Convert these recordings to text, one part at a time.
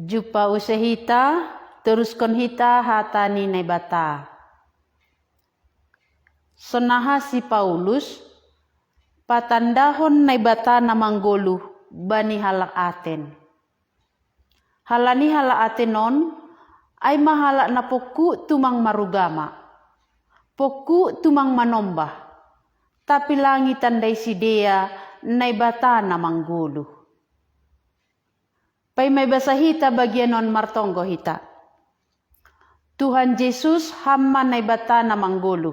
Jupa usahita, teruskan hita hatani nai bata. Sonaha si Paulus, patandahon nai bata na manggoluh bani halak aten. Halani halak atenon, ay mahalak na poku tumang marugama. Poku tumang manombah. Tapi langitan day si dea nai bata na manggoluh. Pay may basa hita bagyanon martonggo hita. Tuhan Yesus hamma nai bata na mangguluh.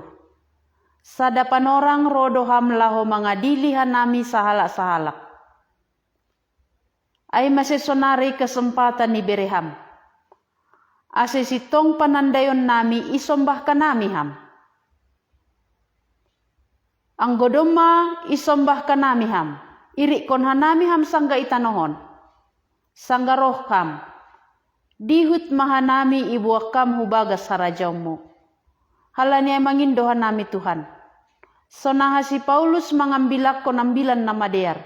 Sadapan orang rodo ham laho mangadili hanami sahalak-sahalak. Ay masesonari kesempatan ni bereham. Ase sitong panandayon nami isombah kanami ham. Ang godoma isombah kanami ham. Iri kon hanami ham sangga itanohon. Sanggarohkam, dihut mahanami ibuakam hubagas harajaumu. Halani ay mangindohan nami Tuhan. Sonaha si Paulus mengambilak konambilan nama dear.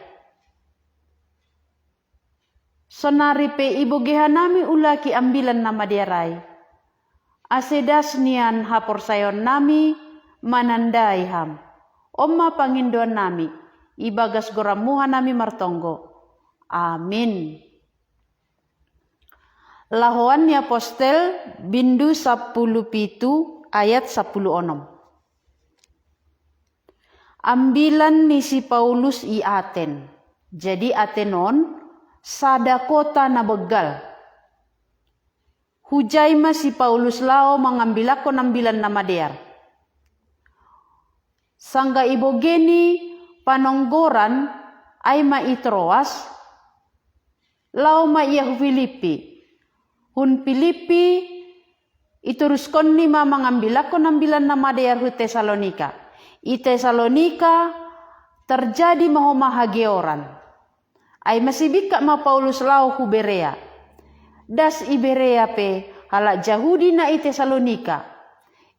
Sonari pe ibogehan nami ulaki ambilan nama dearai. Asedas nian hapor sayon nami manandai ham. Oma pangindohan nami, ibagas goramuhan nami martonggo. Amin. Lahoan ni apostel bindu 10 pitu ayat 10 onom. Ambilan ni si Paulus i Aten. Jadi Atenon sada kota na begal. Hujay ma si Paulus lao mengambilakon ambilan nama dear. Sangga ibogeni panonggoran ay maitroas lao ma iya Filipi. Hun Filipi ituruskon ni ma mengambilakon ambilan nama dear hu Tesalonika. I Tesalonika terjadi mahoma hageoran. Ay masibika ma Paulus lao hu Berea. Das i Berea pe halak Jahudi na i Tesalonika.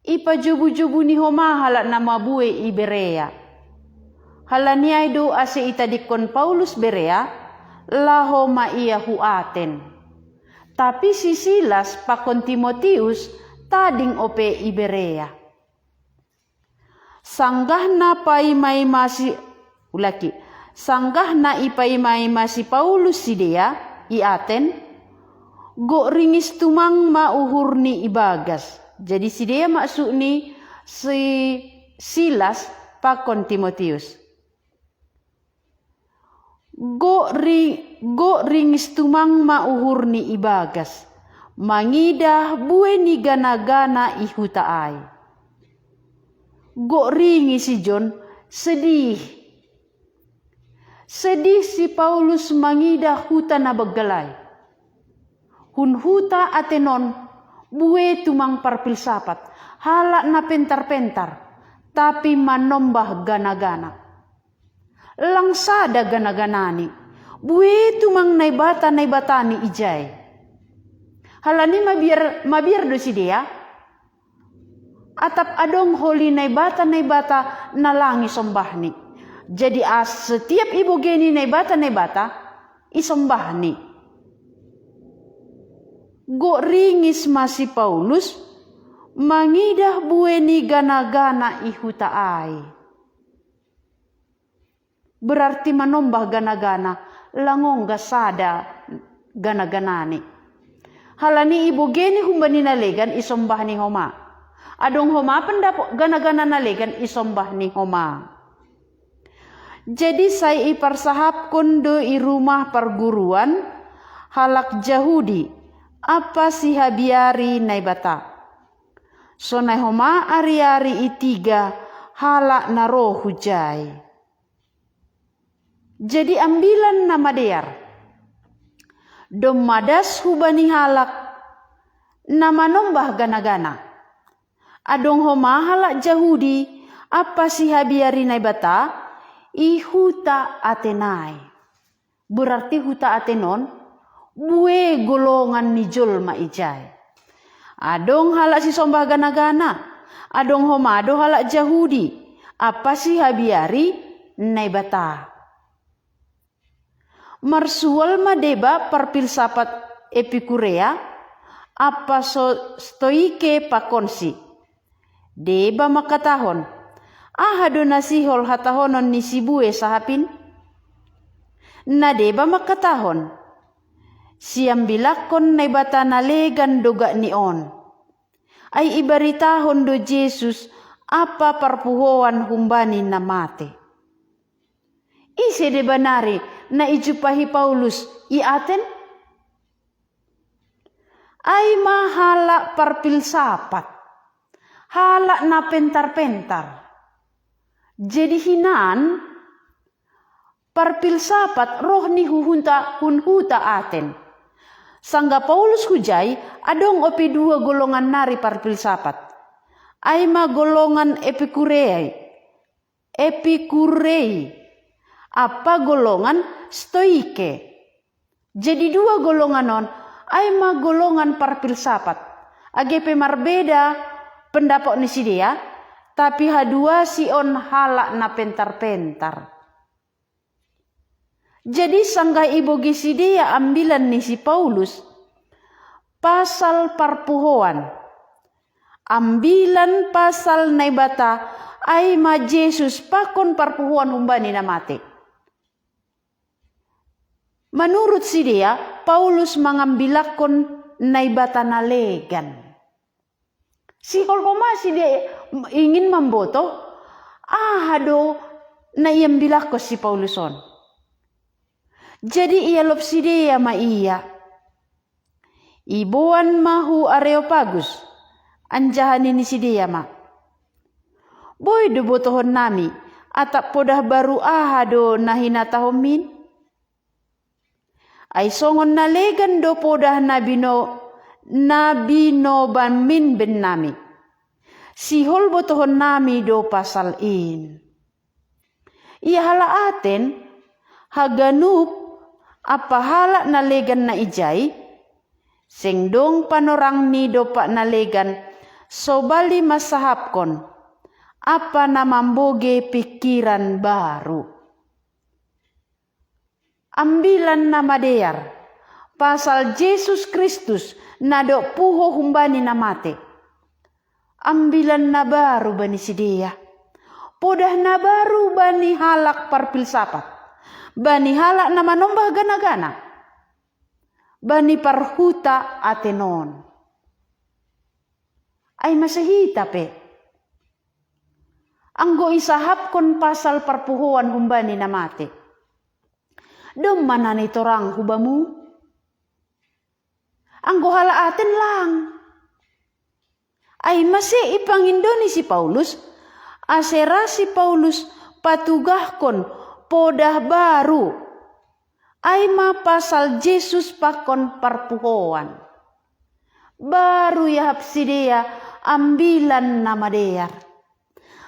Ipa jubu-jubu ni homa halak nama bue i Berea. Halaniay do ase itadikon Paulus Berea laho ma iya hu Aten. Tapi si Silas pakon Timotius tading ope i Berea. Sanggah na paimay masi ulaki. Sanggah na ipaimay masi Paulus si dea i Aten. Go ringis tumang mauhur ni ibagas. Jadi si dea maksud ni si Silas pakon Timotius. Go ringis tumang mauhur ni ibagas. Mangidah bue ni gana-gana ihutaay. Go ringis si John sedih. Sedih si Paulus mangidah huta na begalay. Hun huta Atenon bue tumang parpilsapat. Halak na pentar-pentar. Tapi manombah gana-gana. Langsada gana-ganani. Bue tumang naibata ni ijay. Halani mabiar do si dia. Atap adong holi naibata nalangi sombahni. Jadi setiap ibu geni naibata isombahni. Go ringis masih Paulus mangidah bue ni gana-gana ihutaay. Berarti manombah gana-gana langong gasada gana-ganani. Halani ibu geni humbani nalegan isombah ni homa. Adong homa pendapo gana-gana nalegan isombah ni homa. Jadi saya iparsahap kondo i rumah perguruan halak Jahudi apa si habiari naibata. So nai homa ari-ari itiga halak naro hujai. Jadi ambilan nama dear. Domadas hubani halak nama nombah gana-gana. Adong homa halak Jahudi apa si habiari naibata ihuta Atenai. Berarti huta Atenon bue golongan ni jolma ijay. Adong halak si sombah gana-gana. Adong homa ado halak Jahudi apa si habiari naibata. Marsual madeba perpilsapat epikurea, apa stoike pakonsi. Deba makatahon, ahado nasihol hatahonon ni sibue sahapin. Na deba makatahon, siam bilakon na ibata nalegan doga ni on. Ay ibaritahon do Jesus apa parpuhoan humbani na mate. Ise de banari na ijupahi Paulus iaten? Ay mahala parpilsapat. Hala na pentar-pentar. Jadi hinan parpilsapat roh ni hunhuta aten. Sangga Paulus hujai adong opi dua golongan nari parpilsapat. Aima golongan epikurei. Apa golongan stoike. Jadi dua golongan non aima golongan parpilsapat. Agepe marbeda pendapat ni si dia, tapi hadua si on halak na pentar-pentar. Jadi sangga ibu si dia ambilan ni si Paulus, pasal parpuhoan. Ambilan pasal naibata, ay ma Jesus pakon parpuhoan humbani na mati. Menurut si dia, Paulus mengambilakon naibata na legan. Si kolkoma si dia ingin memboto, ahado na iyang bilakos si Pauluson. Jadi ia lop si dia ma iya. Ibuan mahu Areopagus, anjahan ini si dia ma. Boy do botohon nami, atap podah baru ahado na hinatahomin. Ay songon na legan do podah nabino banmin ben nami. Sihol botohon nami do pasal in. Ia hala aten haganup apa hala na legan na ijay. Sengdong panorang ni do pa na legan sobali masahapkon. Apa na mamboge pikiran baru. Ambilan na madeyar. Pasal Jesus Kristus nado puho humbani na mate. Ambilan na baru bani si dia. Podah na baru bani halak parpilsapat. Bani halak na manombah gana-gana. Bani parhuta atenon. Ay masahita pe. Anggo isahap kon pasal parpuhuan humbani na mate. Dom manani torang hubamu. Anggo hala aten lang. Ay masih ipangindoni si Paulus. Asera si Paulus patugahkon podah baru. Ay ma pasal Jesus pakon parpuhoan. Baru yahap si dia ambilan nama deyar.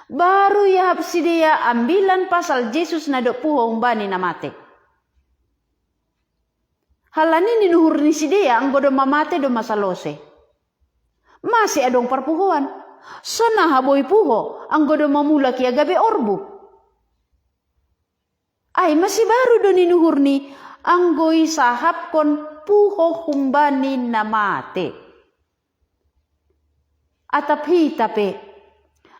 Baru yahap si dia ambilan pasal Jesus na do puho umbani na mate. Halani ninuhur ni si dia ang godo mamate do masalose. Masih adong parpuhoan. Sona haboy puho ang godo mamula kia gabe orbu. Ay masih baru do ninuhur ni ang goy sahap kon puho humbani na mate. Atap hita pe.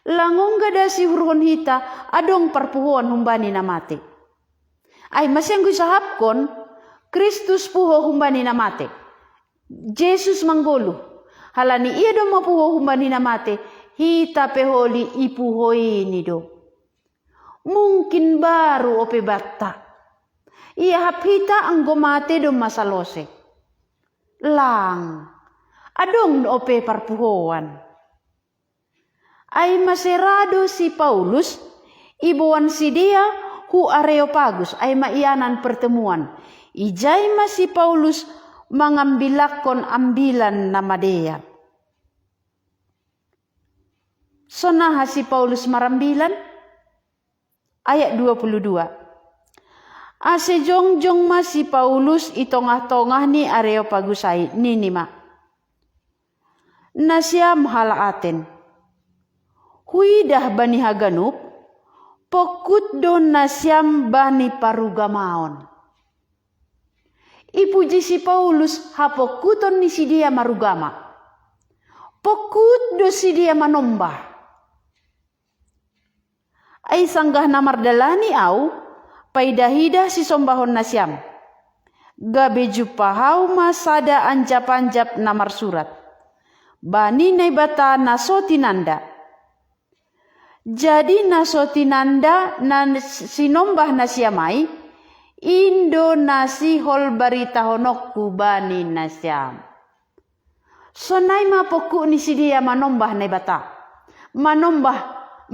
Langong gada si hurhon hita adong parpuhoan humbani na mate. Ay masih ang goy sahap kon Kristus puho humbani na mate. Jesus manggolo. Halani iya do mapuho humbani na mate. Hita peholi ipuho ini do. Mungkin baru ope batta. Iya hapita ang gomate do masalose. Lang. Adong ope parpuhoan. Ay maserado si Paulus. Ibuan si dia hu Areopagus. Ay maianan pertemuan. Ijay ma si Paulus mengambilakon ambilan nama dia. Sonaha si Paulus marambilan. Ayat 22. Ase jongjong ma si Paulus itongah-tongah ni Areopagusai ninima. Nasyam halaaten. Huidah bani haganup. Pokut don nasyam bani parugamaon. Ipuji si Paulus hapokuton ni si dia marugama. Pokut do si dia manombah. Ay sanggah namardalani au paidahida si sombahon nasyam. Gabe jupahau masada anjap-anjap namar surat. Bani naibata nasotinanda. Jadi nasotinanda na sinombah nasyamai. Indo nasihol barita honokku bani nasyam. Sonai mapoku ni si dia manombah naibata. Manombah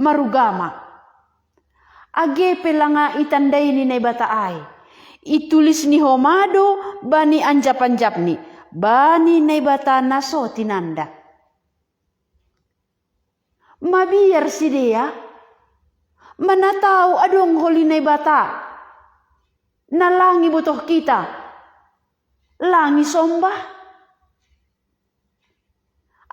marugama. Age pelanga itandai ni naibata ai. Itulis ni homado bani anjap-anjap ni. Bani naibata naso tinanda. Mabiar si dia. Manatau adong holi naibata. Nalangi butuh kita. Langi sombah.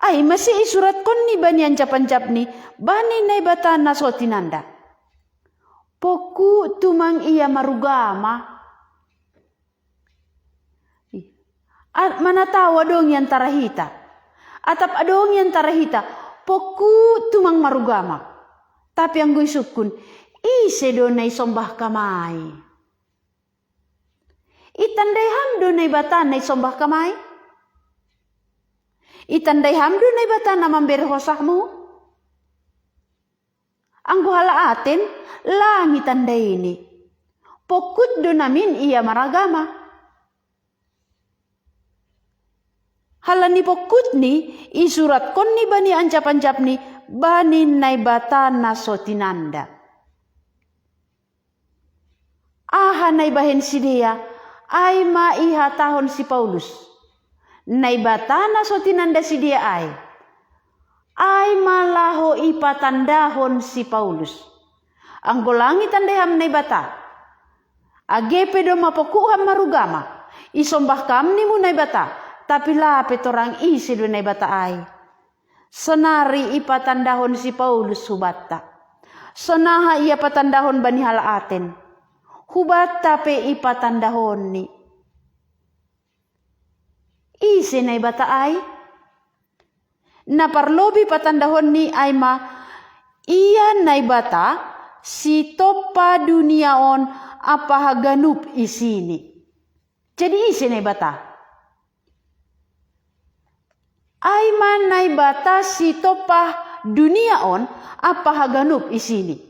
Ay masih isurat kon ni bani anjap-anjap ni. Bani naibata naso tinanda. Poku tumang iya marugama. Mana tahu adong yang tarahita. Atap adong yang tarahita. Poku tumang marugama. Tapi ang gue sukun. Ise donay sombah kamay. Itandai ham donay bata nay sombah kamay. Itandai ham donay bata na mamberhosahmu. Ang guhala atin. Langit tandai ini. Pokut do namin iya maragama. Halani pokut ni isurat kon ni bani anjap-anjap ni bani naibata nasotinanda. Aha naibahen si dia ay maiha tahon si Paulus. Naibata nasotinanda si dia ay malaho ipatandahon si Paulus. Ang golangi tandeham naibata. Age pedo mapokuham marugama. Isombah kam ni mo naibata. Tapi lapet orang isi do naibata ay. Senari ipatandahon si Paulus hubata. Sonaha ia patandahon bani halaaten. Hubata pe ipatandahon ni. Isi naibata ay. Naparlobi patandahon ni ay ma. Iya naibata. Si topa duniaon apa haganup isini. Jadi isi naibata. Aiman naibata si topa duniaon apa haganup isini.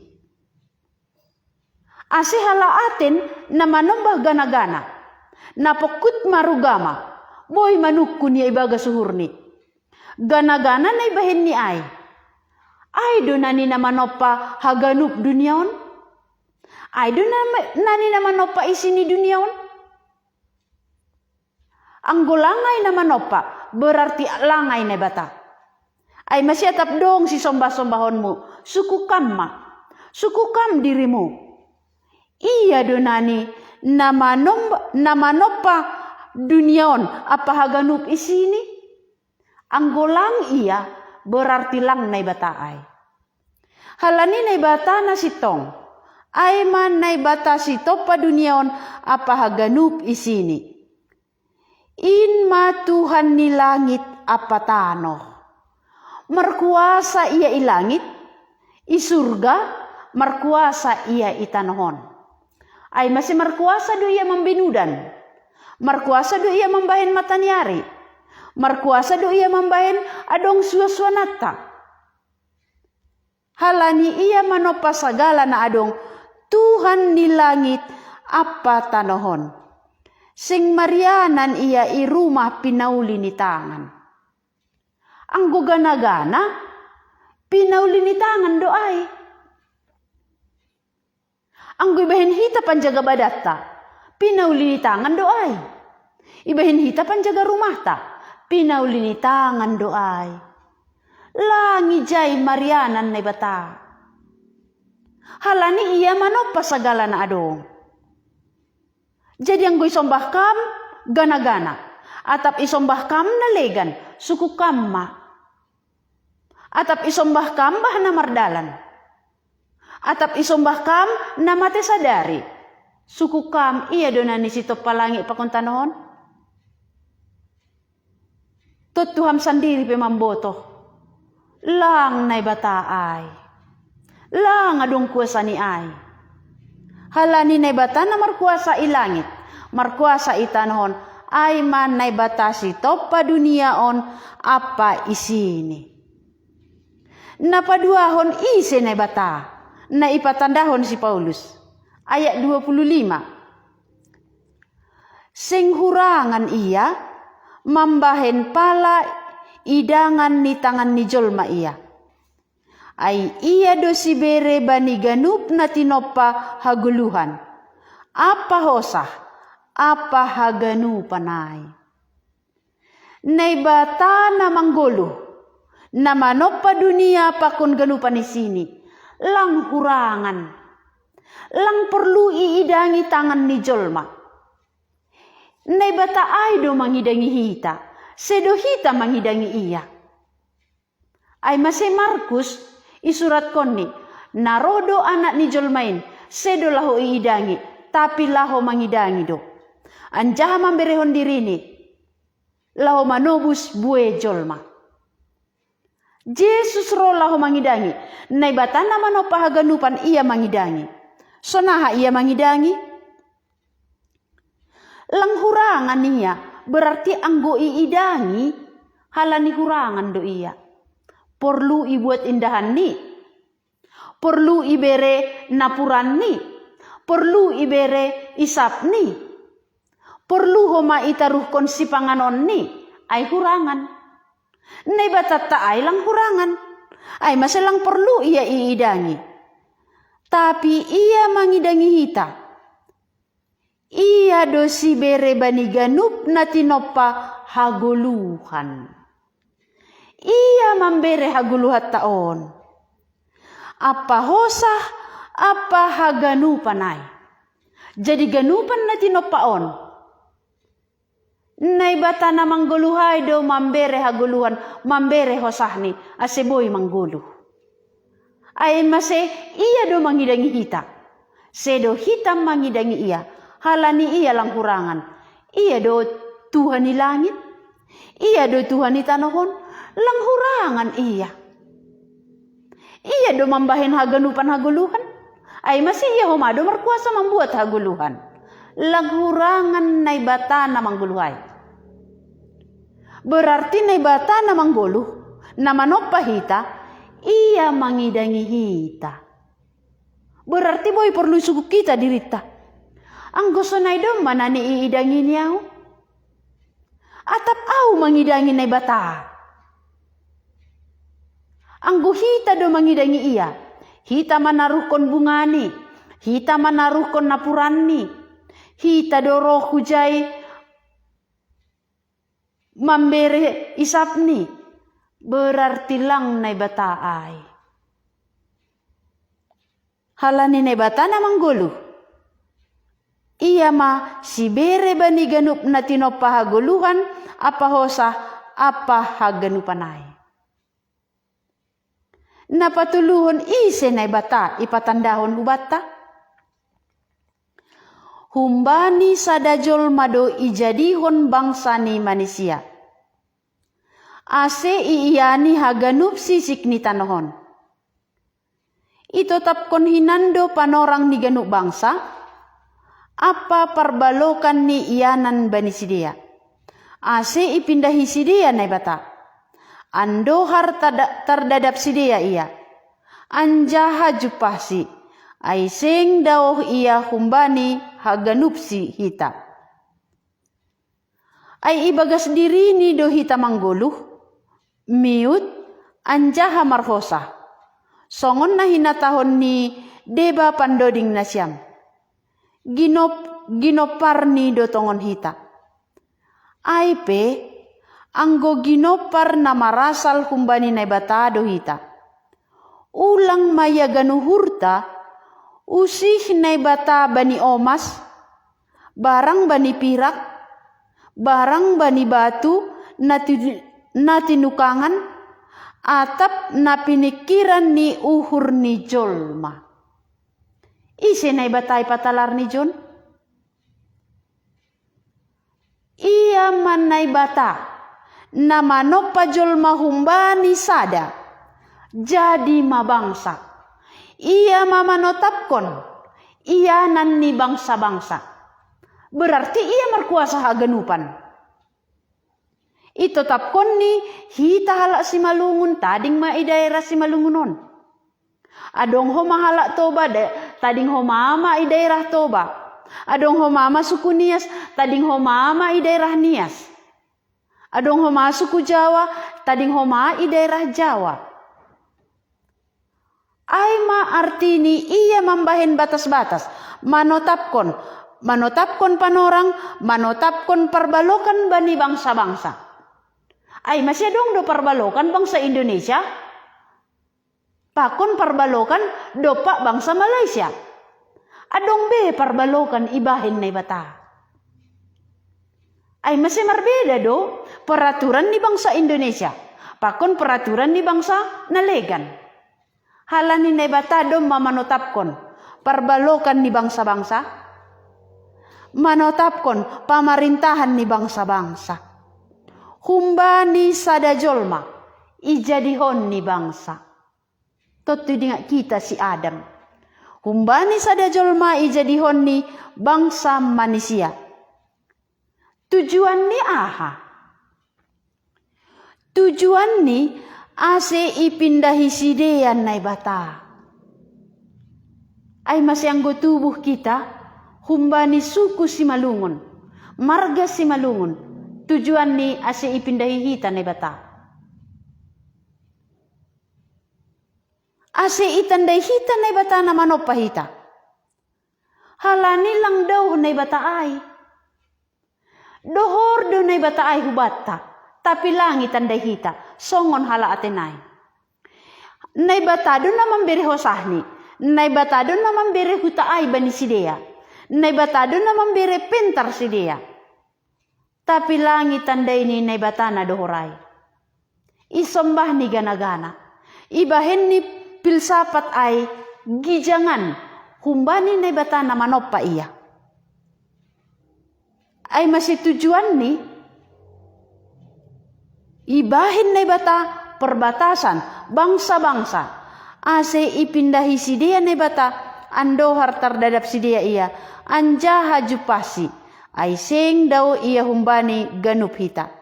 Ase halaaten na manombah gana-gana. Napokut marugama. Boy manukun ya ibaga suhurni. Gana-gana naibahin ni ay. Ay do nani na manopa haganup duniaon. Ay do nani na manopa isini duniaon. Ang golangay na manopa berarti langay na bata. Ay masyatap dong si sombah-sombahon mo. Sukukam ma. Sukukam dirimu. Iya do nani na manopa duniaon apa haganup isini. Ang golang iya berarti lang naibatai. Halani naibata na sitong. Ay man naibata sito pa duniaon apa haganup isini. Inma Tuhan ni langit apa tanoh. Merkuasa ia ilangit. Isurga merkuasa ia itanohon. Ay masih merkuasa do ia membinudan. Merkuasa do ia membahin matanyari. Merkuasa do ia membahin adong suaswanata. Halani ia manopa sagala na adong Tuhan ni langit apa tanohon. Sing marianan ia i rumah pinauli ni tangan. Ang gugana-gana pinauli ni tangan doay. Ang ibahin hita panjaga badata pinauli ni tangan doay. Ibahin hita panjaga rumah ta. Pinauli ni tangan doay. Langi jay marianan na bata. Halani iya manopa sagala na adong. Jadi ang isombah kam gana-gana. Atap isombah kam nalegan. Suku kam ma. Atap isombah kam bah na mardalan. Atap isombah kam na mate sadari. Suku kam iya donani sito palangi pakuntanohon. Tot Tuhan sendiri pemamboto. Lang na bata ay. Lang adong kuasa ni ay. Halani na bata na markuasa ilangit. Markuasa itanhon. Ay man na bata si topa duniaon apa isini. Napaduahon isi na bata. Na ipatandahon si Paulus. Ayat 25. Sing hurangan ia, mambahen pala idangan ni tangan ni jolma ia. Ay iya do si bere bani ganup na tinopa haguluhan. Apa hosah, apa haganupan ay. Nay bata na manggolo, na manopa dunia pakon ganupan ni sini. Lang hurangan, lang perlu iidangi tangan ni jolma. Nay bata ay do mangidangi hita, sedo hita mangidangi iya. Ay masih Markus isurat koni, narodo anak ni jolmain, sedo laho iidangi, tapi laho mangidangi do. Anjaha mamberehon dirini, laho manobus bue jolma. Yesus ro laho mangidangi, nay bata na manopa haganupan iya mangidangi. Sonaha iya mangidangi? Lang hurangan niya, berarti anggo iidangi, halani hurangan do iya. Perlu ibuat indahan ni, perlu ibere napuran ni, perlu ibere isap ni, perlu homa itaruh konsi panganon ni, ay hurangan. Nay batata ay lang hurangan, ay masalang perlu iya iidangi. Tapi iya mangidangi hita. Iya dosi bere bani ganup na tinopa haguluhan. Iya mambere haguluhat taon. Apa hosah, apa haganupan ay. Jadi ganupan na tinopaon. Nay bata na mangguluhay do mambere haguluhan, mambere hosah ni, aseboy mangguluh. Ay mase iya do mangidangi hita. Sedo hitam mangidangi iya. Halani iya lang hurangan. Iya do Tuhan ni langit. Iya do Tuhan ni tanohon. Lang hurangan iya. Iya do mambahin haganupan haguluhan. Ay masih iya homado merkuasa membuat haguluhan. Lang hurangan nay bata na mangguluhay. Berarti nay bata na mangguluh. Na manopa hita. Iya mangidangi hita. Berarti boy perlu suku kita dirita. Ang gusto na idong manani iidangin niyaw. Atap au mangidangin na bata. Ang guhita do mangidangi iya. Hita manarukon bungani. Hita manarukon napurani. Hita do roh hujay mambere isapni. Berarti lang na bata ay. Halani na bata na mangguluh. Iya ma si bere bani ganup na tinopa haguluhan, apa hosah, apa haganupan ay. Napatuluhon ise na bata, ipatandahon hubata. Humbani sadajol mado ijadihon bangsa ni manusia. Ase iiyani haganup sisik ni tanohon. Ito tapkon hinando panorang ni ganup bangsa, apa parbalokan ni iyanan bani sidia. Ase ipindahi sidia na bata. Ando har tardadap sidia iya. Anjaha jupasi. Ay seng daw iya humbani haganupsi hita. Ay ibagas diri ni do hita mangguluh. Miut anjaha marhosa. Songon na hinatahon ni deba pandoding na siyam. Ginopar ni do tongon hita. Ay pe, anggo ginopar na marasal humbani na bata do hita. Ulang maya ganuhurta, usih na bata bani omas, barang bani pirak, barang bani batu, na tinukangan, atap na pinikiran ni uhur ni jolma. Ise na batay patalar ni John? Iya man na bata nama nopa jolma humbani sada jadi mabangsa. Ia mamanotapkon ia nanni bangsa-bangsa. Berarti ia merkuasa haganupan. Ito tapkon ni hita halak si malungun tading mai daerah si malungunon. Adong ho mahalak toba tading ho mama i daerah toba. Adong ho mama suku Nias tading ho mama i daerah Nias. Adong ho mama suku Jawa tading ho mama i daerah Jawa. Aima artini ia membahen batas-batas. Manotapkon panorang, manotapkon perbalokan bani bangsa-bangsa. Ay masih dong do perbalokan bangsa Indonesia. Pakon perbalokan dopak bangsa Malaysia. Adong be perbalokan ibahin na bata. Ay masih berbeda do peraturan di bangsa Indonesia. Pakon peraturan di bangsa Nalegan. Halani na bata do mamanotapkon perbalokan di bangsa-bangsa. Manotapkon pemerintahan ni bangsa-bangsa. Humbani sada jolma ijadihon ni bangsa. Totu dengan kita si Adam. Humbani sada jolma ijadihon ni bangsa manusia. Tujuan ni aha? Tujuan ni ase ipindahi sidean nai bata. Ay masyanggo tubuh kita humbani suku si malungun, marga si malungun. Tujuan ni ase ipindahi hita nai bata. Ase itandai hita nai bata na manopa hita. Halani lang daw nai bata ay. Dohor daw nai bata ay hubata. Tapi langit tandai hita. Songon hala atenay. Nai bata do na memberi hosahni. Nai bata do na memberi huta ay bani sidea. Nai bata do na memberi pentar sidea. Tapi langit tandai ni nai bata na dohoray. Isombah ni gana-gana. Ibahen ni pilsapat ay gijangan. Humbani nai bata na manopa iya. Ay masih tujuan ni ibahin nai bata perbatasan bangsa-bangsa. Ase ipindahi sidia nai bata andohar tardadap sidia iya. Anja hajupasi. Ay seng daw iya humbani ganup hita.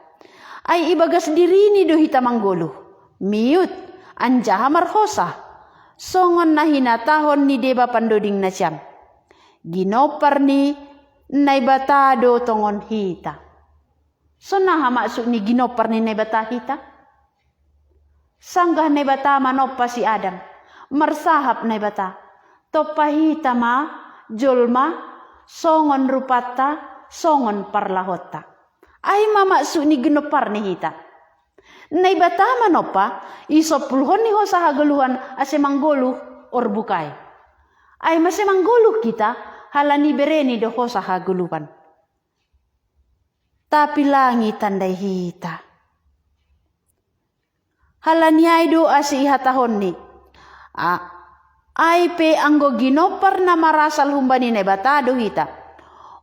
Ay ibagas diri ni do hita mangguluh. Miut anja marhosa. Songon na hinatahon ni deba pandoding na siyam. Ginopar ni nai bata do tongon hita. So naha maksud ni ginopar ni nai bata hita? Sanggah nai bata manopa si Adam. Mersahap nai bata. Topa hita ma jolma songon rupata songon parlahota. Ay mamaksud ni ginopar ni hita. Nai bata manopa iso pulhon ni ho sa hagaluhan ase manggoluh or bukay. Ay masih manggoluh kita halani bereni do ho sa hagaluhan. Tapi langit tandai hita. Halani ay do ase ihatahon ni. Ay pe anggo ginopar na marasal humbani nai bata do hita.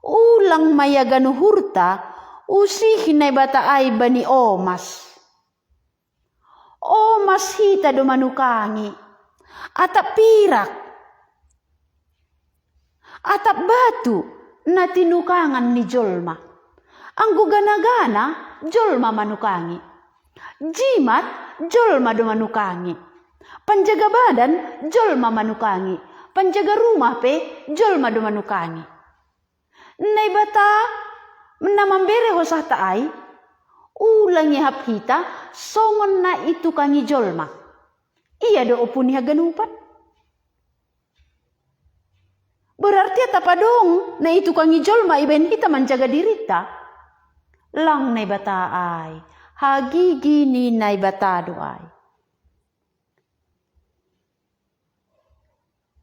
Ulang mayaganu hurta usih nai bata ay bani omas. Omas hita do manukangi. Atap pirak. Atap batu na tinukangan ni jolma. Anggo gana-gana jolma manukangi. Jimat jolma do manukangi. Panjaga badan jolma manukangi. Panjaga rumah pe jolma do manukangi. Nai bata menamambere hosah taai ulang hap hita songon na itu kangi jolma. Iya do opuni haganupan. Berarti apa dong na itu kangi jolma iben kita menjaga dirita. Lang nai bata ai. Hagi gini nai bata do ai.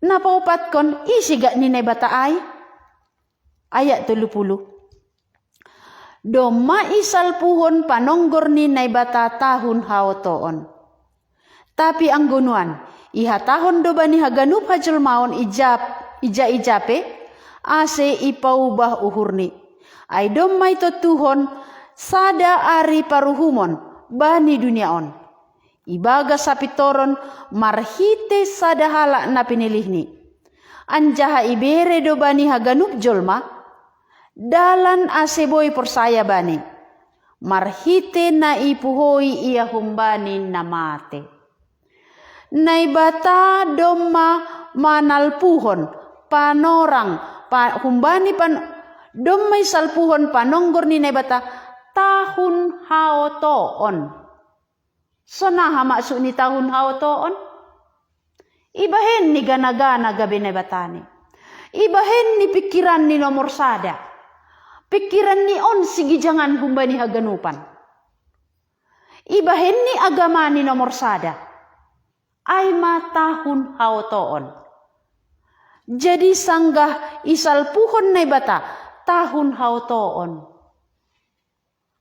Napa upat kon isi gak ni nai bata ai? Ayat 30. Doma isal puhon panonggor ni nai bata tahun haotoon. Tapi anggunuan iha tahun do bani haganup hajul maon ija-ijape ase ipaubah uhurni. Ay domai to tuhon sada ari paruhumon bani dunia on. Ibaga sapitoron marhite sada halak na pinilihni. Anjaha ibere do bani haganup jolma, dalan aseboy persaya bani. Marhite na ipuhoi ia humbani namate. Naibata doma manalpuhon panorang humbani domay salpuhon panonggor ni naibata tahun haotoon. So naha maksud ni tahun haotoon? Ibahen ni gana-gana gabi naibatani. Ibahen ni pikiran ni nomor sada. Pikiran ni on sige jangan humbani haganupan. Ibahen ni agama ni nomor sada. Ay matahun haotoon. Jadi sanggah isalpuhon na bata tahun haotoon.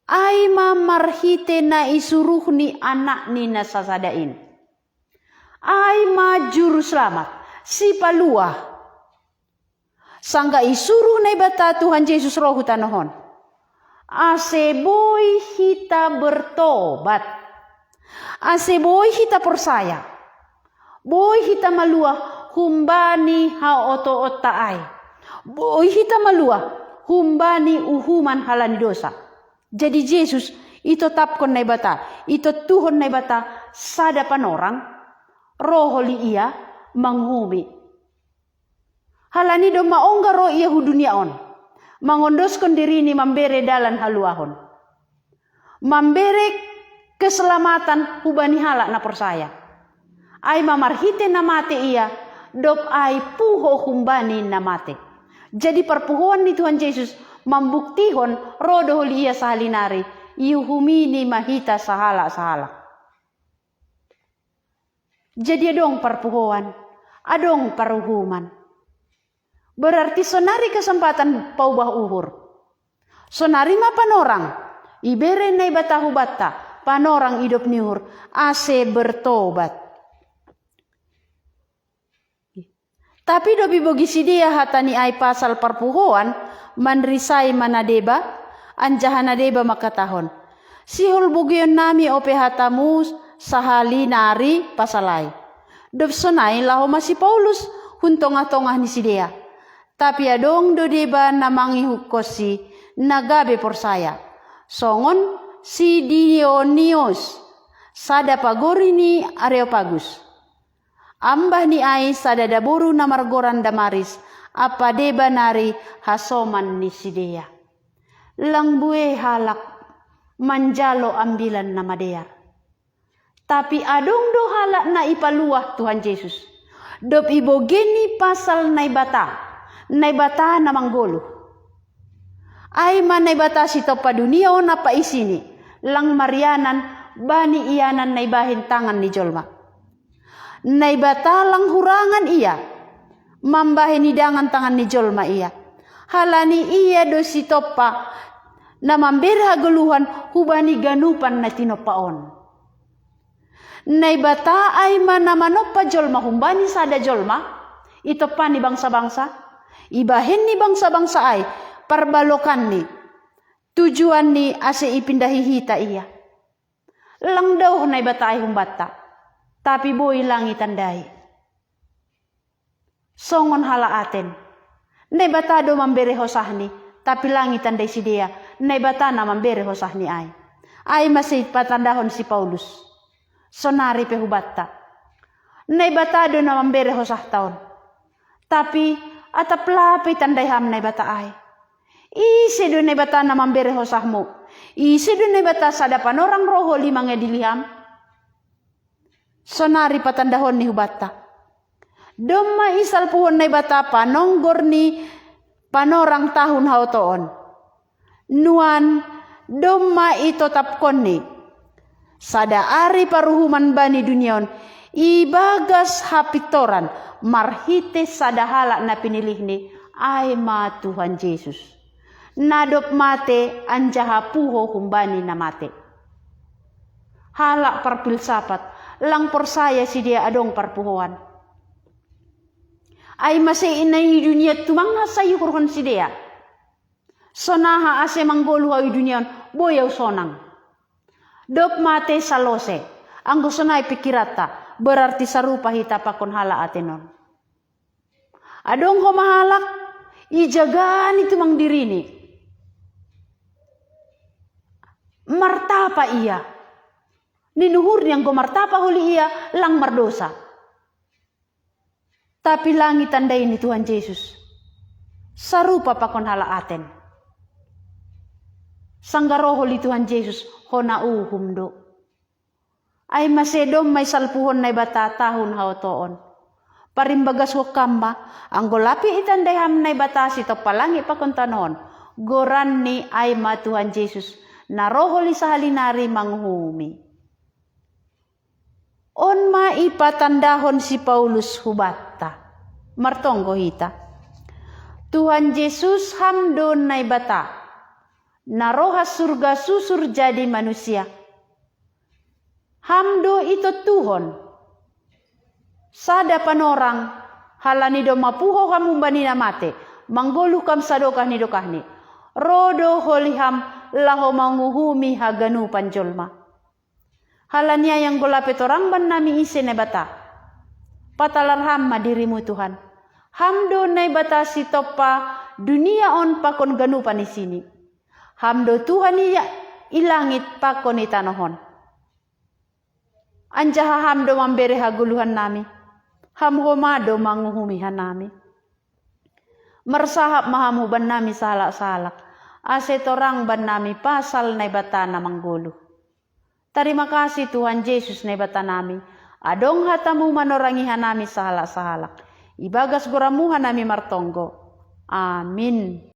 Ay mamarhite na isuruh ni anak ni nasasadain. Ay majuru selamat si paluah. Sangga isuruh na bata Tuhan Yesus rohu tanohon. Aseboy hita bertobat. Aseboy hita persaya. Boy hita maluah humbani haotoot taay. Boy hita maluah humbani uhuman halani dosa. Jadi Yesus ito tapkon na bata. Ito tuhon na bata sada panorang. Roholi iya manghumi. Halani do maongga ro iya hudunia on. Mangondoskon diri ni mambere dalan haluahon. Mambere keselamatan hubani halak na persaya. Ay mamarhite namate iya, dop ay puho humbani namate. Jadi perpuhuan ni Tuhan Yesus membuktihon rodo holi iya sahalinari, yuhumini mahita sahala-sahala. Jadi adong perpuhuan, adong paruhuman. Berarti sonari kesempatan paubah uhur. Sonari ma panorang, ibere na ibatahu bata, panorang hidup niur, ase bertobat. Tapi dobi bogi sidia hatani ay pasal perpuhuan manrisai manadeba anjahanadeba makatahon. Sihul bugion nami ope hatamu sahali nari pasalai. Dob sonai laho masih Paulus huntongah-tongah ni sidia. Tapi adong do deba namangi hukosi nagabe persaya. Songon si Dionios sada pagori ni Areopagus. Ambah ni ai sadada boru na margoran Damaris, apa deba nari hasoman ni sidea. Lang bue halak manjalo ambilan na madear. Tapi adong do halak na ipaluah Tuhan Yesus. Dop ibogeni pasal naibata na manggolo. Ay man naibata si topa dunia o na paisini, lang marianan bani iyanan naibahin tangan ni jolma. Naibata lang hurangan iya, mambahin hidangan tangan ni jolma iya. Halani iya do si topa na mambirha guluhan hubani ganupan na tinopaon. Naibata ay manamanopa jolma humbani sada jolma, ito pa ni bangsa-bangsa, ibahin ni bangsa-bangsa ay parbalokan ni, tujuan ni ase ipindahihita iya. Lang daw naibata ay humbata. Tapi boy langit tandai. Songon hala aten. Naibata do mambere hosahni. Tapi langit tandai si dia. Naibata na mambere hosahni ay. Ay masih patandahon si Paulus. Sonari pehubatta. Naibata do na mambere hosah taon. Tapi ataplapi tandai ham naibata ay. Isi do naibata na mambere hosahmu. Isi do naibata sada panorang roho limang ediliham. Sonari patandahon ni hubata. Doma isal puhon na ibata panonggor ni panorang tahun hautoon. Nuan doma ito tapkon ni. Sada ari paruhuman bani duniaon. Ibagas hapitoran marhite sada halak na pinilih ni ay ma Tuhan Yesus. Nadop mate anjaha puho humbani na mate. Halak parpilsapat. Lang persaya si dia adong parpuhuan. Ay masih inay dunia tumang sayu kurhon si dia. Sonaha ase manggolu ay dunia boyaw sonang. Dok mate salose, ang gusto na ipikirata, berarti sarupa hita pakon hala atenon. Adong humahalak, ijagaan itu mang dirini. Martapa iya. Ninuhur niyang gumartapa huli iya, lang mardosa. Tapi langit tandai ni Tuhan Yesus. Sarupa pakon hala aten. Sanggaroho li Tuhan Yesus hona uhum do. Ay masedom may salpuhon na bata tahun hautoon. Parimbagas hukamba, ang golapi itanday ham na bata sito palangi pakon tanon. Goran ni ay ma Tuhan Yesus na roho li sa halinari manghumi. On maipatandahon si Paulus hubata. Martonggo hita. Tuhan Yesus hamdon na bata. Narohas surga susur jadi manusia. Hamdo itu Tuhan. Sada panorang halani do mapuho hamumbani na mate. Manggolukam sadokah ni dokahni. Rodo holiham laho manguhumi haganu panjolma. Halania yang golapet orang ban nami ise na bata. Patalarham madirimu Tuhan. Hamdo na bata si topa dunia on pakon ganupan di sini. Hamdo Tuhan iya ilangit pakon itanohon. Anjaha hamdo mambere haguluhan nami. Hamhomado manguhumihan nami. Mersahap mahamuban nami salak-salak. Asetorang ban nami pasal na bata na manggulu. Terima kasih Tuhan Yesus na bata nami. Adong hatamu manorangihan nami salak-salak. Ibagas guramuhan nami martonggo. Amin.